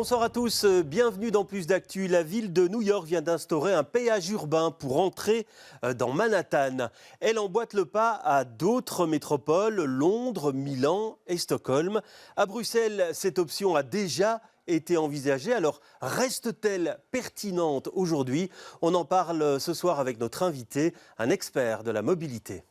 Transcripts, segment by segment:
Bonsoir à tous, bienvenue dans Plus d'Actu. La ville de New York vient d'instaurer un péage urbain pour entrer dans Manhattan. Elle emboîte le pas à d'autres métropoles, Londres, Milan et Stockholm. À Bruxelles, cette option a déjà été envisagée. Alors, reste-t-elle pertinente aujourd'hui? On en parle ce soir avec notre invité, un expert de la mobilité.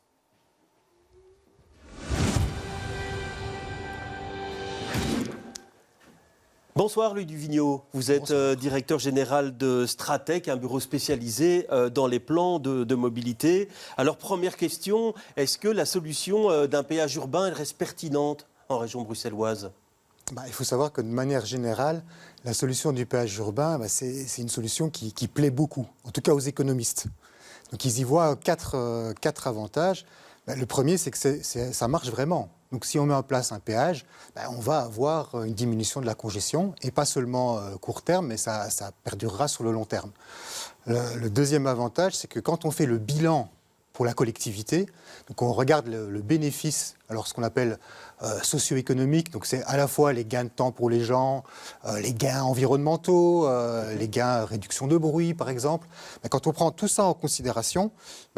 Bonsoir Louis Duvigneau, vous êtes directeur général de Stratec, un bureau spécialisé dans les plans de mobilité. Alors première question, est-ce que la solution d'un péage urbain elle reste pertinente en région bruxelloise? Il faut savoir que de manière générale, la solution du péage urbain, c'est une solution qui plaît beaucoup, en tout cas aux économistes. Donc ils y voient quatre avantages. Le premier, c'est que ça marche vraiment. Donc si on met en place un péage, on va avoir une diminution de la congestion, et pas seulement court terme, mais ça perdurera sur le long terme. Le deuxième avantage, c'est que quand on fait le bilan pour la collectivité, donc on regarde le bénéfice, alors ce qu'on appelle socio-économique, donc c'est à la fois les gains de temps pour les gens, les gains environnementaux, les gains réduction de bruit par exemple. Quand on prend tout ça en considération,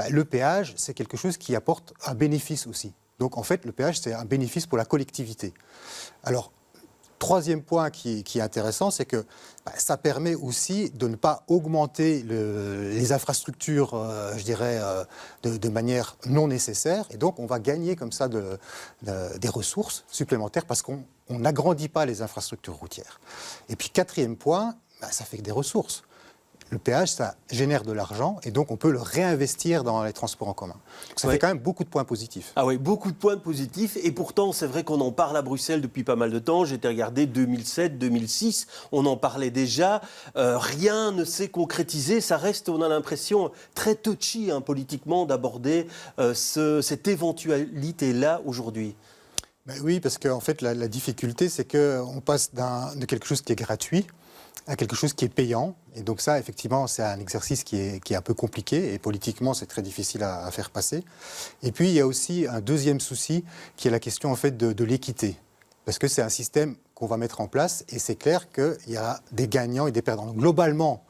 le péage c'est quelque chose qui apporte un bénéfice aussi. Donc en fait le péage c'est un bénéfice pour la collectivité. Alors troisième point qui est intéressant, c'est que ça permet aussi de ne pas augmenter les infrastructures, de manière non nécessaire. Et donc, on va gagner comme ça des ressources supplémentaires parce qu'on n'agrandit pas les infrastructures routières. Et puis, quatrième point, ça fait que des ressources. Le péage, ça génère de l'argent et donc on peut le réinvestir dans les transports en commun. Donc ça fait quand même beaucoup de points positifs. Ah oui, beaucoup de points positifs et pourtant c'est vrai qu'on en parle à Bruxelles depuis pas mal de temps. J'ai été regardé 2007, 2006, on en parlait déjà. Rien ne s'est concrétisé, ça reste, on a l'impression, très touchy politiquement d'aborder cette éventualité-là aujourd'hui. Oui, parce qu'en fait la difficulté c'est qu'on passe de quelque chose qui est gratuit à quelque chose qui est payant. Et donc ça, effectivement, c'est un exercice qui est un peu compliqué et politiquement, c'est très difficile à faire passer. Et puis, il y a aussi un deuxième souci qui est la question en fait, de l'équité. Parce que c'est un système qu'on va mettre en place et c'est clair qu'il y a des gagnants et des perdants. Donc, globalement,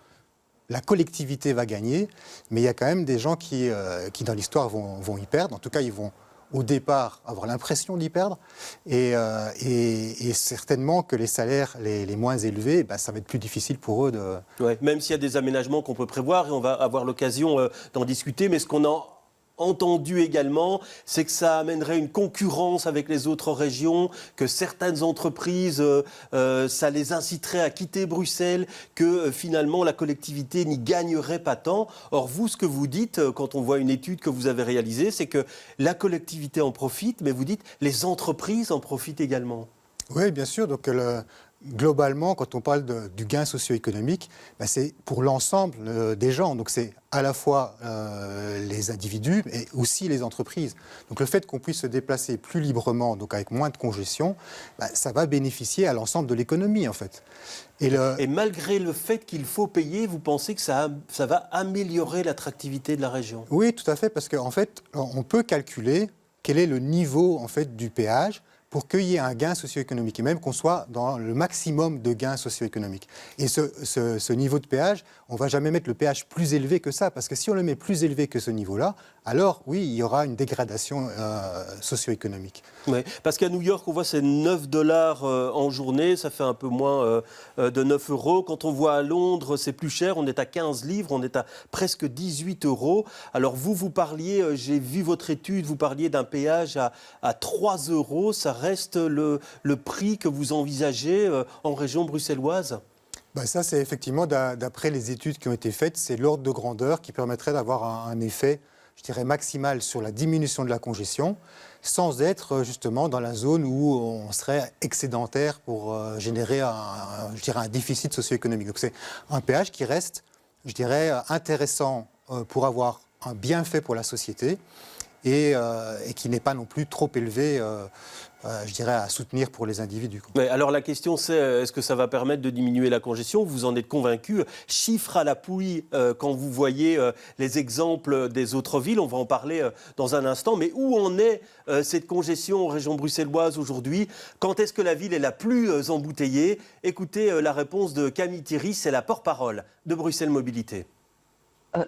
la collectivité va gagner, mais il y a quand même des gens qui dans l'histoire, vont y perdre. En tout cas, ils vont au départ avoir l'impression d'y perdre et certainement que les salaires les moins élevés, ça va être plus difficile pour eux de... Ouais, même s'il y a des aménagements qu'on peut prévoir et on va avoir l'occasion d'en discuter, mais ce qu'on a entendu également, c'est que ça amènerait une concurrence avec les autres régions, que certaines entreprises, ça les inciterait à quitter Bruxelles, que finalement la collectivité n'y gagnerait pas tant. Or vous, ce que vous dites, quand on voit une étude que vous avez réalisée, c'est que la collectivité en profite, mais vous dites les entreprises en profitent également. Oui, bien sûr. Donc, globalement, quand on parle du gain socio-économique, c'est pour l'ensemble des gens. Donc c'est à la fois les individus et aussi les entreprises. Donc le fait qu'on puisse se déplacer plus librement, donc avec moins de congestion, ça va bénéficier à l'ensemble de l'économie en fait. Et malgré le fait qu'il faut payer, vous pensez que ça va améliorer l'attractivité de la région? Oui, tout à fait, parce qu'en fait, on peut calculer quel est le niveau en fait, du péage pour qu'il y ait un gain socio-économique, et même qu'on soit dans le maximum de gains socio-économiques. Et ce niveau de péage, on ne va jamais mettre le péage plus élevé que ça, parce que si on le met plus élevé que ce niveau-là, alors oui, il y aura une dégradation socio-économique. Oui, parce qu'à New York, on voit c'est 9 $ en journée, ça fait un peu moins de 9 €. Quand on voit à Londres, c'est plus cher, on est à 15 livres, on est à presque 18 €. Alors vous parliez, j'ai vu votre étude, vous parliez d'un péage à 3 €, ça reste le prix que vous envisagez en région bruxelloise? Ça, c'est effectivement, d'après les études qui ont été faites, c'est l'ordre de grandeur qui permettrait d'avoir un effet, je dirais, maximal sur la diminution de la congestion, sans être justement dans la zone où on serait excédentaire pour générer un déficit socio-économique. Donc c'est un péage qui reste, je dirais, intéressant pour avoir un bienfait pour la société et qui n'est pas non plus trop élevé je dirais, à soutenir pour les individus. Ouais, alors la question c'est, est-ce que ça va permettre de diminuer la congestion? Vous en êtes convaincu? Chiffres à l'appui, quand vous voyez les exemples des autres villes, on va en parler dans un instant, mais où en est cette congestion en région bruxelloise aujourd'hui? Quand est-ce que la ville est la plus embouteillée? Écoutez la réponse de Camille Thierry, c'est la porte-parole de Bruxelles Mobilité.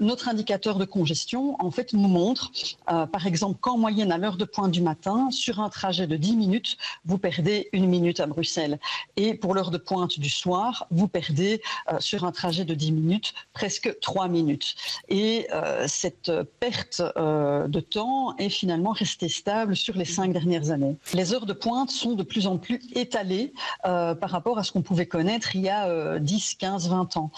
Notre indicateur de congestion, en fait, nous montre, par exemple, qu'en moyenne, à l'heure de pointe du matin, sur un trajet de 10 minutes, vous perdez 1 minute à Bruxelles. Et pour l'heure de pointe du soir, vous perdez, sur un trajet de 10 minutes, presque 3 minutes. Et cette perte de temps est finalement restée stable sur les 5 dernières années. Les heures de pointe sont de plus en plus étalées par rapport à ce qu'on pouvait connaître il y a 10, 15, 20 ans.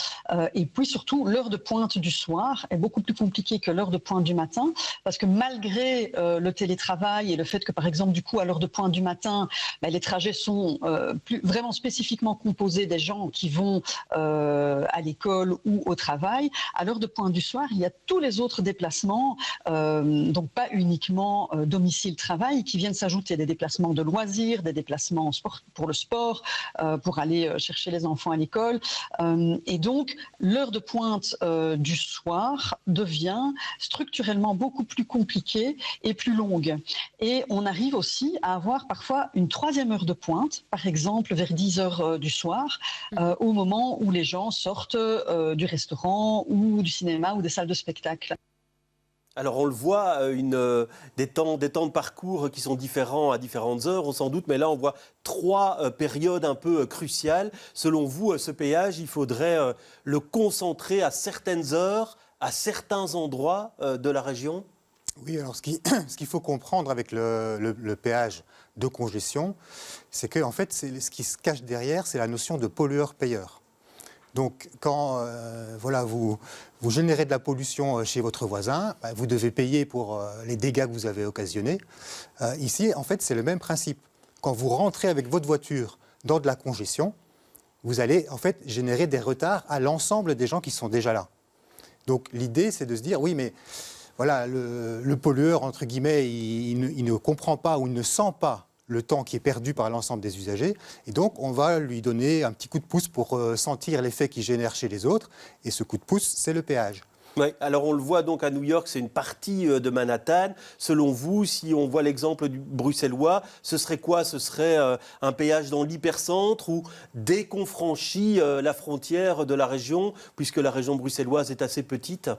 Et puis surtout, l'heure de pointe du soir est beaucoup plus compliqué que l'heure de pointe du matin, parce que malgré le télétravail et le fait que, par exemple, du coup, à l'heure de pointe du matin, les trajets sont vraiment spécifiquement composés des gens qui vont à l'école ou au travail, à l'heure de pointe du soir, il y a tous les autres déplacements, donc pas uniquement domicile-travail, qui viennent s'ajouter, des déplacements de loisirs, des déplacements pour le sport, pour aller chercher les enfants à l'école. Et donc, l'heure de pointe du soir devient structurellement beaucoup plus compliquée et plus longue. Et on arrive aussi à avoir parfois une 3e heure de pointe, par exemple vers 10 heures du soir, au moment où les gens sortent du restaurant ou du cinéma ou des salles de spectacle. Alors on le voit, des temps de parcours qui sont différents à différentes heures, on s'en doute, mais là on voit 3 périodes un peu cruciales. Selon vous, ce péage, il faudrait le concentrer à certaines heures, à certains endroits de la région? Oui, alors ce qu'il faut comprendre avec le péage de congestion, c'est que en fait, ce qui se cache derrière, c'est la notion de pollueur-payeur. Donc, quand vous générez de la pollution chez votre voisin, vous devez payer pour les dégâts que vous avez occasionnés. Ici, en fait, c'est le même principe. Quand vous rentrez avec votre voiture dans de la congestion, vous allez en fait générer des retards à l'ensemble des gens qui sont déjà là. Donc, l'idée, c'est de se dire, oui, mais voilà, le pollueur, entre guillemets, il ne comprend pas ou il ne sent pas le temps qui est perdu par l'ensemble des usagers. Et donc, on va lui donner un petit coup de pouce pour sentir l'effet qu'il génère chez les autres. Et ce coup de pouce, c'est le péage. Oui, alors on le voit donc à New York, c'est une partie de Manhattan. Selon vous, si on voit l'exemple du bruxellois, ce serait quoi? Ce serait un péage dans l'hypercentre ou dès qu'on franchit la frontière de la région, puisque la région bruxelloise est assez petite?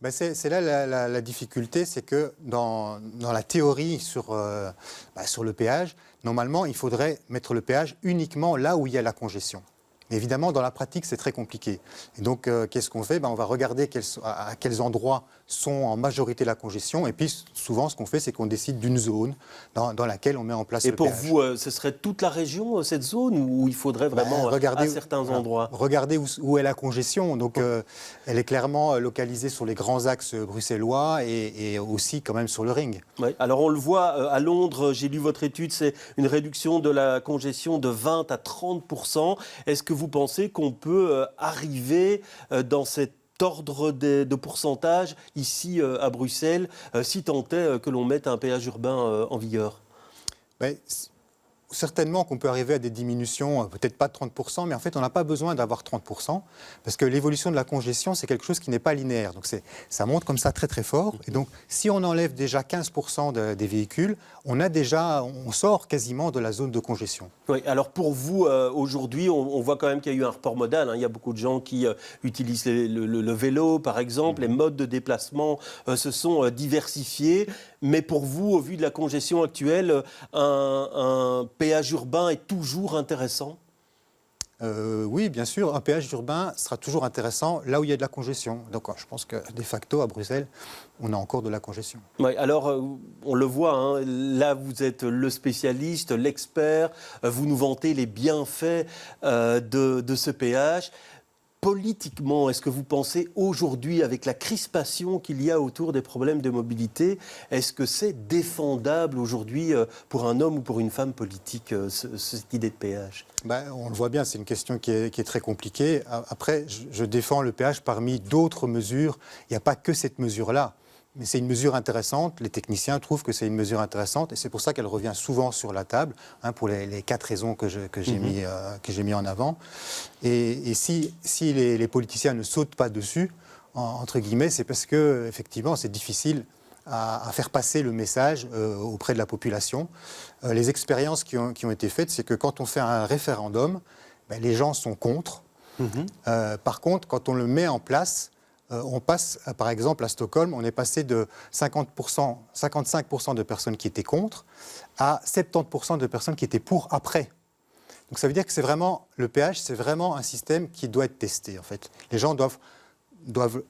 C'est là la difficulté, c'est que dans la théorie sur le péage, normalement, il faudrait mettre le péage uniquement là où il y a la congestion. Mais évidemment, dans la pratique, c'est très compliqué. Et donc, qu'est-ce qu'on fait? On va regarder à quels endroits sont en majorité la congestion. Et puis, souvent, ce qu'on fait, c'est qu'on décide d'une zone dans laquelle on met en place le péage. Et pour vous, ce serait toute la région, cette zone, où il faudrait vraiment, à certains endroits? Regardez où est la congestion. Donc, elle est clairement localisée sur les grands axes bruxellois et aussi quand même sur le ring. Oui. Alors, on le voit à Londres, j'ai lu votre étude, c'est une réduction de la congestion de 20 à 30%. Est-ce que vous pensez qu'on peut arriver dans cet ordre de pourcentage ici à Bruxelles, si tant est que l'on mette un péage urbain en vigueur? Certainement qu'on peut arriver à des diminutions, peut-être pas de 30%, mais en fait, on n'a pas besoin d'avoir 30%, parce que l'évolution de la congestion, c'est quelque chose qui n'est pas linéaire. Donc, ça monte comme ça très, très fort. Et donc, si on enlève déjà 15% des véhicules, on sort quasiment de la zone de congestion. Oui, alors pour vous, aujourd'hui, on voit quand même qu'il y a eu un report modal. Il y a beaucoup de gens qui utilisent le vélo, par exemple. Les modes de déplacement se sont diversifiés. Mais pour vous, au vu de la congestion actuelle, un péage urbain est toujours intéressant? Oui, bien sûr, un péage urbain sera toujours intéressant là où il y a de la congestion. Donc je pense que de facto, à Bruxelles, on a encore de la congestion. Oui, alors on le voit, là vous êtes le spécialiste, l'expert, vous nous vantez les bienfaits de ce péage. Politiquement, est-ce que vous pensez aujourd'hui, avec la crispation qu'il y a autour des problèmes de mobilité, est-ce que c'est défendable aujourd'hui pour un homme ou pour une femme politique, cette idée de péage? On le voit bien, c'est une question qui est très compliquée. Après, je défends le péage parmi d'autres mesures. Il n'y a pas que cette mesure-là. mais c'est une mesure intéressante. Les techniciens trouvent que c'est une mesure intéressante et c'est pour ça qu'elle revient souvent sur la table, pour les 4 raisons que j'ai mis en avant. Et si les politiciens ne sautent pas dessus, entre guillemets, c'est parce que effectivement c'est difficile à faire passer le message auprès de la population. Les expériences qui ont été faites, c'est que quand on fait un référendum, les gens sont contre. Par contre, quand on le met en place, on passe, par exemple, à Stockholm, on est passé de 55% de personnes qui étaient contre à 70% de personnes qui étaient pour après. Donc ça veut dire que c'est vraiment, le péage, c'est vraiment un système qui doit être testé, en fait. Les gens doivent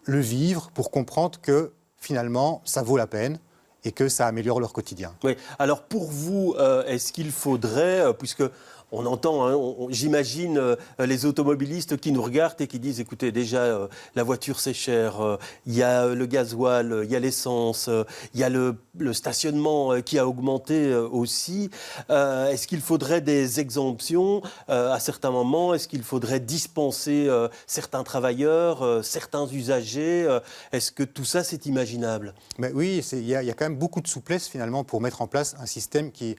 le vivre pour comprendre que, finalement, ça vaut la peine et que ça améliore leur quotidien. Oui. Alors pour vous, est-ce qu'il faudrait, puisque on entend, j'imagine les automobilistes qui nous regardent et qui disent, écoutez, déjà, la voiture c'est cher, il y a le gasoil, il y a l'essence, il y a le stationnement qui a augmenté aussi. Est-ce qu'il faudrait des exemptions à certains moments? Est-ce qu'il faudrait dispenser certains travailleurs, certains usagers? Est-ce que tout ça, c'est imaginable? Mais oui, il y a quand même beaucoup de souplesse finalement pour mettre en place un système qui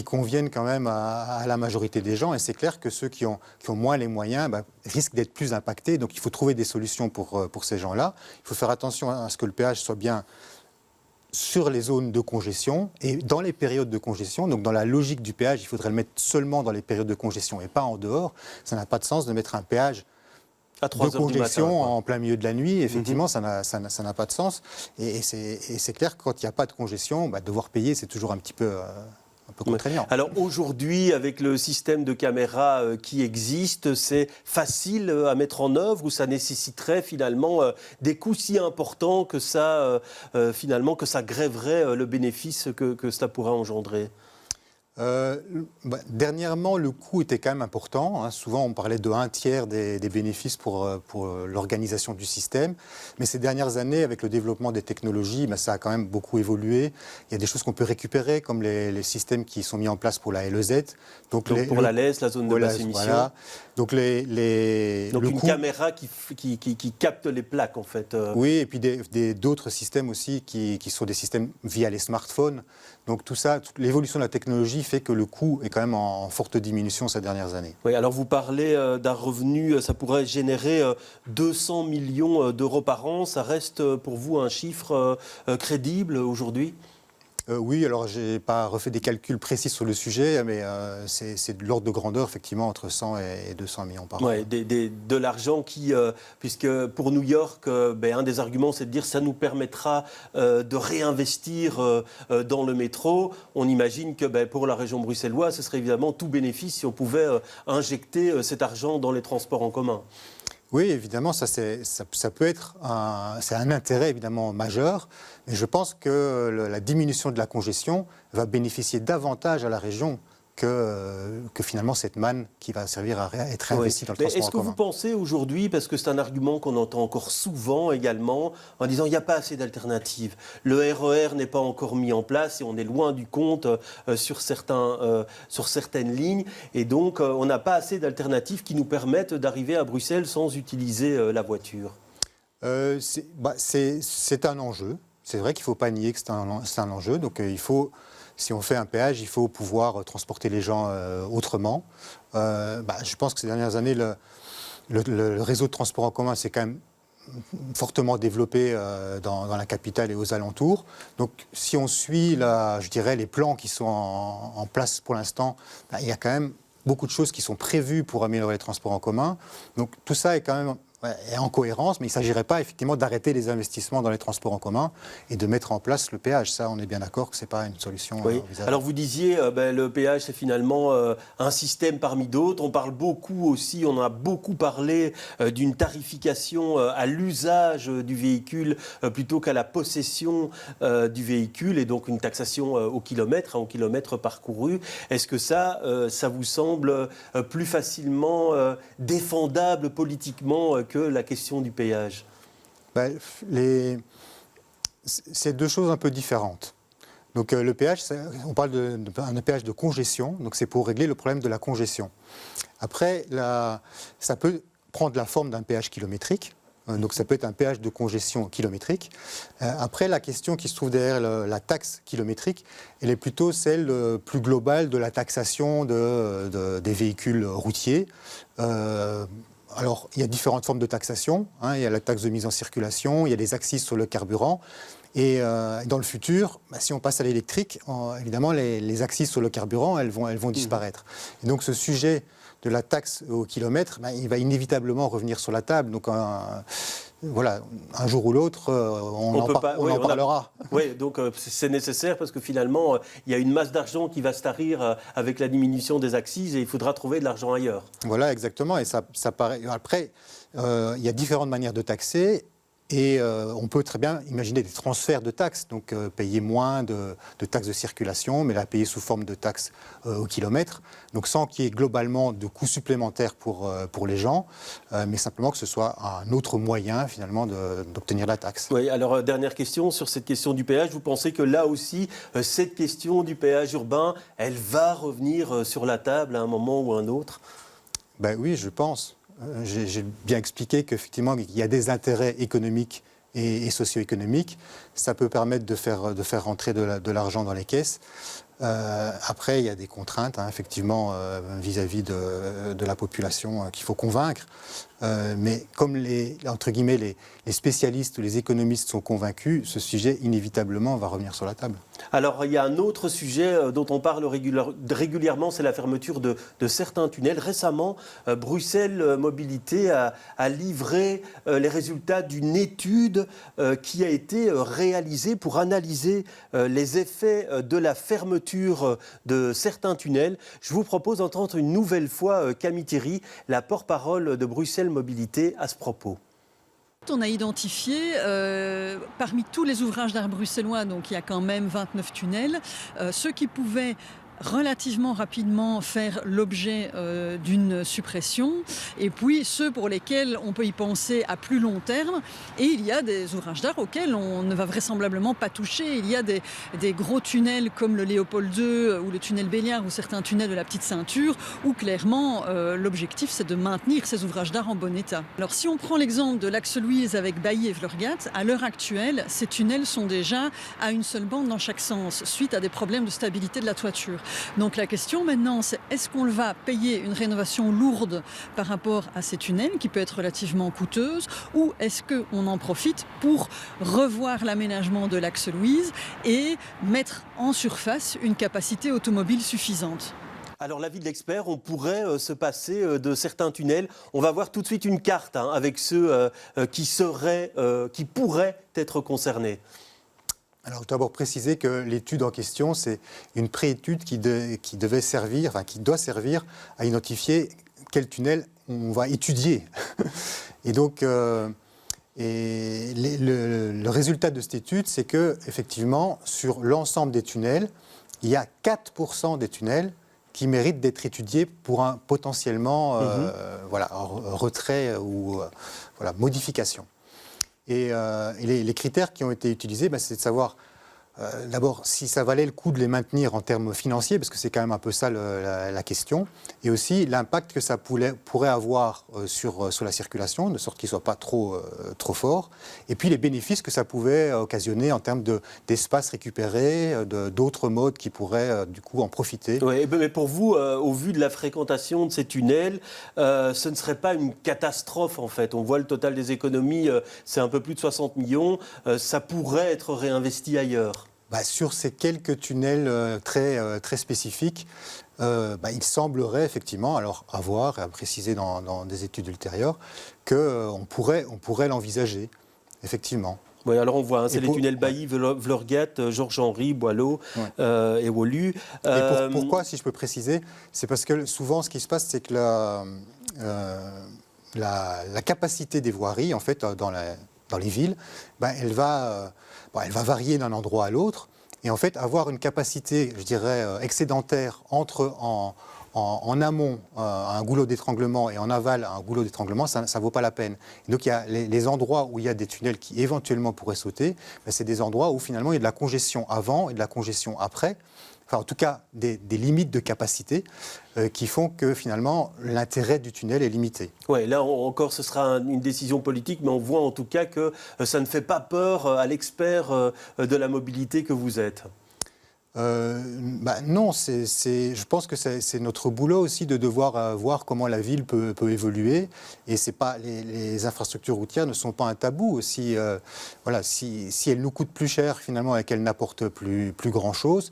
convienne quand même à la majorité des gens. Et c'est clair que ceux qui ont moins les moyens risquent d'être plus impactés. Donc il faut trouver des solutions pour ces gens-là. Il faut faire attention à ce que le péage soit bien sur les zones de congestion et dans les périodes de congestion. Donc dans la logique du péage, il faudrait le mettre seulement dans les périodes de congestion et pas en dehors. Ça n'a pas de sens de mettre un péage à 3 de heures du congestion matin, en plein milieu de la nuit. Effectivement, ça n'a pas de sens. Et c'est clair que quand il n'y a pas de congestion, devoir payer, c'est toujours un peu contraignant. Alors aujourd'hui, avec le système de caméras qui existe, c'est facile à mettre en œuvre ou ça nécessiterait finalement des coûts si importants que ça, que ça grèverait le bénéfice que cela pourrait engendrer? Dernièrement, le coût était quand même important. Souvent, on parlait de 1/3 des bénéfices pour l'organisation du système. Mais ces dernières années, avec le développement des technologies, ça a quand même beaucoup évolué. Il y a des choses qu'on peut récupérer, comme les systèmes qui sont mis en place pour la LEZ. Donc pour la LEZ, la zone de basse émission. Voilà. Donc une caméra qui capte les plaques, en fait. Oui, et puis d'autres systèmes aussi qui sont des systèmes via les smartphones. Donc tout ça, l'évolution de la technologie fait que le coût est quand même en forte diminution ces dernières années. Oui, alors vous parlez d'un revenu, ça pourrait générer 200 millions d'euros par an. Ça reste pour vous un chiffre crédible aujourd'hui ? Oui, alors je n'ai pas refait des calculs précis sur le sujet, mais c'est de l'ordre de grandeur, effectivement, entre 100 et 200 millions par an. Oui, de l'argent qui, puisque pour New York, un des arguments, c'est de dire que ça nous permettra de réinvestir dans le métro. On imagine que pour la région bruxelloise, ce serait évidemment tout bénéfice si on pouvait injecter cet argent dans les transports en commun. Oui, évidemment, ça peut être c'est un intérêt évidemment majeur, mais je pense que la diminution de la congestion va bénéficier davantage à la région que finalement cette manne qui va servir à être réinvestie dans le transport en commun. Est-ce que vous pensez aujourd'hui, parce que c'est un argument qu'on entend encore souvent également, en disant il n'y a pas assez d'alternatives, le RER n'est pas encore mis en place et on est loin du compte sur certaines lignes, et donc on n'a pas assez d'alternatives qui nous permettent d'arriver à Bruxelles sans utiliser la voiture? C'est un enjeu. C'est vrai qu'il ne faut pas nier que c'est un enjeu, donc il faut... Si on fait un péage, il faut pouvoir transporter les gens autrement. Je pense que ces dernières années, le réseau de transport en commun s'est quand même fortement développé dans la capitale et aux alentours. Donc, si on suit, les plans qui sont en place pour l'instant, il y a quand même beaucoup de choses qui sont prévues pour améliorer les transports en commun. Donc, tout ça est quand même en cohérence, mais il ne s'agirait pas effectivement d'arrêter les investissements dans les transports en commun et de mettre en place le péage. Ça, on est bien d'accord que ce n'est pas une solution envisageable. Alors vous disiez, le péage, c'est finalement un système parmi d'autres. On parle beaucoup aussi, on a beaucoup parlé d'une tarification à l'usage du véhicule plutôt qu'à la possession du véhicule, et donc une taxation au kilomètre parcouru. Est-ce que ça vous semble plus facilement défendable politiquement que la question du péage? C'est deux choses un peu différentes. Donc le péage, on parle d'un péage de congestion, donc c'est pour régler le problème de la congestion. Après, ça peut prendre la forme d'un péage kilométrique, Donc ça peut être un péage de congestion kilométrique. Après, la question qui se trouve derrière la taxe kilométrique, elle est plutôt celle plus globale de la taxation des véhicules routiers. Alors, il y a différentes formes de taxation. Il y a la taxe de mise en circulation, il y a des accises sur le carburant. Et dans le futur, si on passe à l'électrique, évidemment, les accises sur le carburant, elles vont disparaître. Et donc, ce sujet de la taxe au kilomètre, il va inévitablement revenir sur la table. Donc, voilà, un jour ou l'autre, on en parlera. Oui, donc c'est nécessaire parce que finalement, il y a une masse d'argent qui va se tarir avec la diminution des accises et il faudra trouver de l'argent ailleurs. Voilà, exactement. Et ça paraît. Après, il y a différentes manières de taxer. Et on peut très bien imaginer des transferts de taxes, donc payer moins de taxes de circulation, mais la payer sous forme de taxes au kilomètre, donc sans qu'il y ait globalement de coûts supplémentaires pour les gens, mais simplement que ce soit un autre moyen finalement d'obtenir la taxe. Oui, alors dernière question sur cette question du péage, vous pensez que là aussi, cette question du péage urbain, elle va revenir sur la table à un moment ou à un autre ? Ben oui, je pense. J'ai bien expliqué qu'effectivement, il y a des intérêts économiques et socio-économiques. Ça peut permettre de faire rentrer de l'argent dans les caisses. Après, il y a des contraintes, effectivement, vis-à-vis de la population qu'il faut convaincre. Mais comme entre guillemets, les spécialistes ou les économistes sont convaincus, ce sujet, inévitablement, va revenir sur la table. Alors, il y a un autre sujet dont on parle régulièrement, c'est la fermeture de certains tunnels. Récemment, Bruxelles Mobilité a livré les résultats d'une étude qui a été réalisée pour analyser les effets de la fermeture de certains tunnels. Je vous propose d'entendre une nouvelle fois Camille Thierry, la porte-parole de Bruxelles Mobilité, à ce propos. On a identifié, parmi tous les ouvrages d'art bruxellois, donc il y a quand même 29 tunnels, ceux qui pouvaient relativement rapidement faire l'objet d'une suppression, et puis ceux pour lesquels on peut y penser à plus long terme. Et il y a des ouvrages d'art auxquels on ne va vraisemblablement pas toucher. Il y a des gros tunnels comme le Léopold II ou le tunnel Béliard ou certains tunnels de la Petite Ceinture où clairement l'objectif c'est de maintenir ces ouvrages d'art en bon état. Alors si on prend l'exemple de l'Axe Louise avec Bailly et Vlorgat, à l'heure actuelle, ces tunnels sont déjà à une seule bande dans chaque sens suite à des problèmes de stabilité de la toiture. Donc la question maintenant, c'est est-ce qu'on va payer une rénovation lourde par rapport à ces tunnels, qui peut être relativement coûteuse, ou est-ce qu'on en profite pour revoir l'aménagement de l'Axe Louise et mettre en surface une capacité automobile suffisante ? Alors, l'avis de l'expert, on pourrait se passer de certains tunnels. On va voir tout de suite une carte avec ceux qui pourraient être concernés. Alors, tout d'abord préciser que l'étude en question, c'est une pré-étude qui doit servir à identifier quel tunnel on va étudier. Et donc, le résultat de cette étude, c'est que, effectivement, sur l'ensemble des tunnels, il y a 4% des tunnels qui méritent d'être étudiés pour un potentiellement retrait ou modification. Et les critères qui ont été utilisés, c'est de savoir d'abord si ça valait le coup de les maintenir en termes financiers, parce que c'est quand même un peu ça la question, et aussi l'impact que ça pourrait avoir sur la circulation, de sorte qu'il ne soit pas trop fort, et puis les bénéfices que ça pouvait occasionner en termes d'espace récupéré, d'autres modes qui pourraient du coup en profiter. Oui, mais pour vous, au vu de la fréquentation de ces tunnels, ce ne serait pas une catastrophe en fait. On voit le total des économies, c'est un peu plus de 60 millions, ça pourrait être réinvesti ailleurs. Sur ces quelques tunnels très spécifiques, il semblerait effectivement, alors à voir et à préciser dans des études ultérieures, qu'on pourrait l'envisager, effectivement. Oui, alors on voit, c'est les tunnels Bailly, Vlorgat, Georges-Henri, Boileau et Wolu. Et pourquoi, si je peux préciser, c'est parce que souvent ce qui se passe, c'est que la capacité des voiries, en fait, dans les villes, elle va varier d'un endroit à l'autre. Et en fait, avoir une capacité, je dirais, excédentaire entre en amont un goulot d'étranglement et en aval un goulot d'étranglement, ça ne vaut pas la peine. Et donc, il y a les endroits où il y a des tunnels qui éventuellement pourraient sauter, c'est des endroits où finalement il y a de la congestion avant et de la congestion après. enfin en tout cas des limites de capacité qui font que finalement l'intérêt du tunnel est limité. Oui, là encore ce sera une décision politique, mais on voit en tout cas que ça ne fait pas peur à l'expert de la mobilité que vous êtes. Non, je pense que c'est notre boulot aussi de devoir voir comment la ville peut évoluer. Et c'est pas, les infrastructures routières ne sont pas un tabou. Si elles nous coûtent plus cher finalement et qu'elles n'apportent plus grand-chose,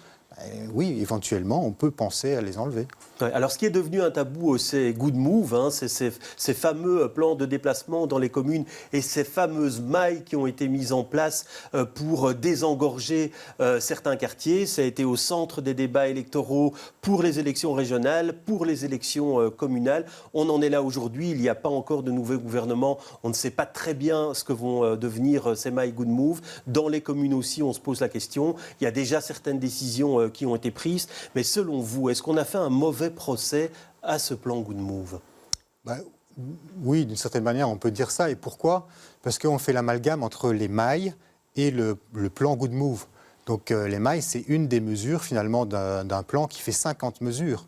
oui, éventuellement, on peut penser à les enlever. Ouais, alors, ce qui est devenu un tabou, c'est Good Move, hein, c'est ces fameux plans de déplacement dans les communes et ces fameuses mailles qui ont été mises en place pour désengorger certains quartiers. Ça a été au centre des débats électoraux pour les élections régionales, pour les élections communales. On en est là aujourd'hui. Il n'y a pas encore de nouveau gouvernement. On ne sait pas très bien ce que vont devenir ces mailles Good Move. Dans les communes aussi, on se pose la question. Il y a déjà certaines décisions qui ont été prises. Mais selon vous, est-ce qu'on a fait un mauvais procès à ce plan Good Move? Oui, d'une certaine manière, on peut dire ça. Et pourquoi? Parce qu'on fait l'amalgame entre les mailles et le plan Good Move. Donc les mailles, c'est une des mesures finalement d'un plan qui fait 50 mesures.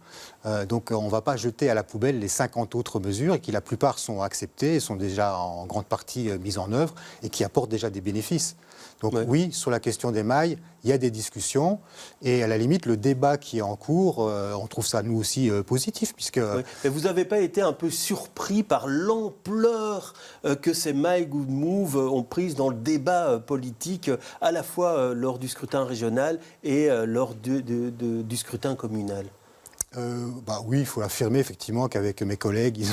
Donc on ne va pas jeter à la poubelle les 50 autres mesures et qui la plupart sont acceptées et sont déjà en grande partie mises en œuvre et qui apportent déjà des bénéfices. Donc oui, sur la question des mailles, il y a des discussions et à la limite, le débat qui est en cours, on trouve ça nous aussi positif puisque... Mais vous n'avez pas été un peu surpris par l'ampleur que ces mailles Good Move ont prise dans le débat politique, à la fois lors du scrutin régional et lors du scrutin communal? Oui, il faut affirmer effectivement qu'avec mes collègues,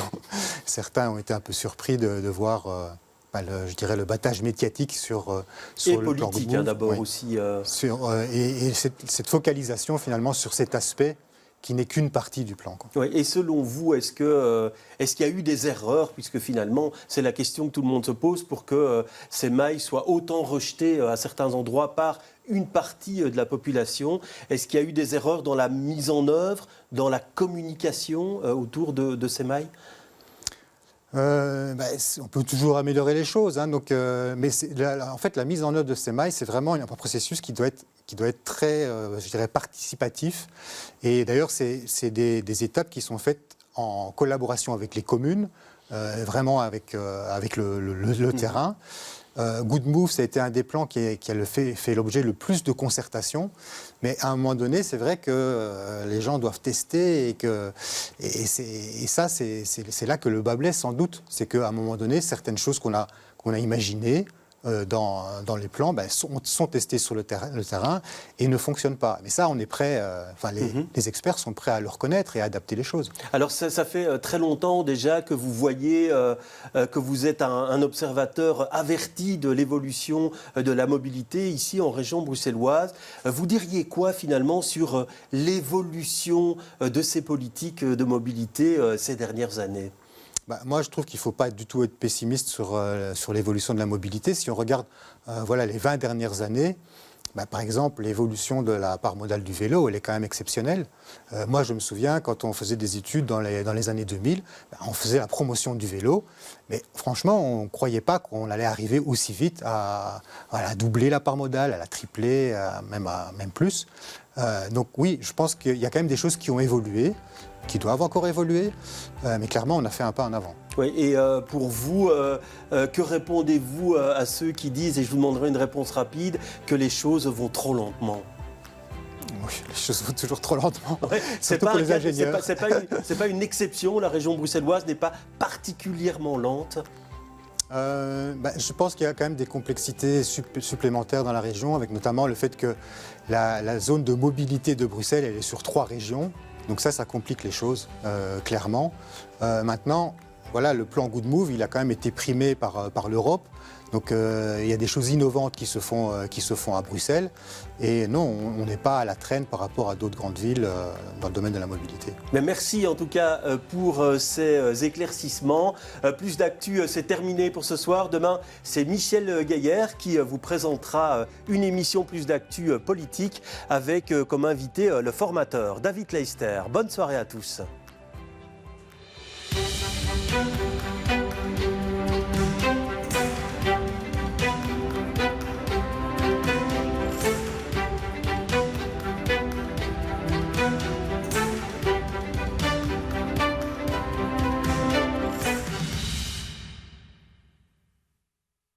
certains ont été un peu surpris de voir... je dirais le battage médiatique sur et le politique plan Good Move, d'abord aussi. Et cette focalisation finalement sur cet aspect qui n'est qu'une partie du plan. Ouais, et selon vous, est-ce qu'il y a eu des erreurs, puisque finalement c'est la question que tout le monde se pose, pour que ces mailles soient autant rejetées à certains endroits par une partie de la population? Est-ce qu'il y a eu des erreurs dans la mise en œuvre, dans la communication autour de ces mailles? On peut toujours améliorer les choses, hein, mais en fait, la mise en œuvre de ces mailles, c'est vraiment un processus qui doit être très, je dirais, participatif. Et d'ailleurs, c'est des étapes qui sont faites en collaboration avec les communes, vraiment avec le terrain. Good Move, ça a été un des plans qui a fait l'objet le plus de concertation. Mais à un moment donné, c'est vrai que les gens doivent tester et ça, c'est là que le bât blesse sans doute. C'est qu'à un moment donné, certaines choses qu'on a imaginées dans les plans sont testées sur le terrain et ne fonctionnent pas. Mais ça, on est prêt, les experts sont prêts à le reconnaître et à adapter les choses. Alors ça fait très longtemps déjà que vous voyez, que vous êtes un observateur averti de l'évolution de la mobilité ici en région bruxelloise. Vous diriez quoi finalement sur l'évolution de ces politiques de mobilité ces dernières années ? Moi, je trouve qu'il ne faut pas du tout être pessimiste sur l'évolution de la mobilité. Si on regarde les 20 dernières années, par exemple, l'évolution de la part modale du vélo, elle est quand même exceptionnelle. Moi, je me souviens, quand on faisait des études dans les années 2000, on faisait la promotion du vélo. Mais franchement, on ne croyait pas qu'on allait arriver aussi vite à doubler la part modale, à la tripler, même plus. Donc oui, je pense qu'il y a quand même des choses qui ont évolué, qui doivent encore évoluer, mais clairement, on a fait un pas en avant. Oui, et pour vous, que répondez-vous à ceux qui disent, et je vous demanderai une réponse rapide, que les choses vont trop lentement? Oui, les choses vont toujours trop lentement, ouais, surtout pour les ingénieurs. C'est pas une exception, la région bruxelloise n'est pas particulièrement lente. Je pense qu'il y a quand même des complexités supplémentaires dans la région, avec notamment le fait que la zone de mobilité de Bruxelles, elle est sur 3 régions. Donc ça complique les choses, clairement. Maintenant, le plan Good Move, il a quand même été primé par l'Europe. Donc il y a des choses innovantes qui se font à Bruxelles. Et non, on n'est pas à la traîne par rapport à d'autres grandes villes dans le domaine de la mobilité. Mais merci en tout cas pour ces éclaircissements. Plus d'actu, c'est terminé pour ce soir. Demain, c'est Michel Gaillard qui vous présentera une émission Plus d'actu politique avec comme invité le formateur David Leister. Bonne soirée à tous.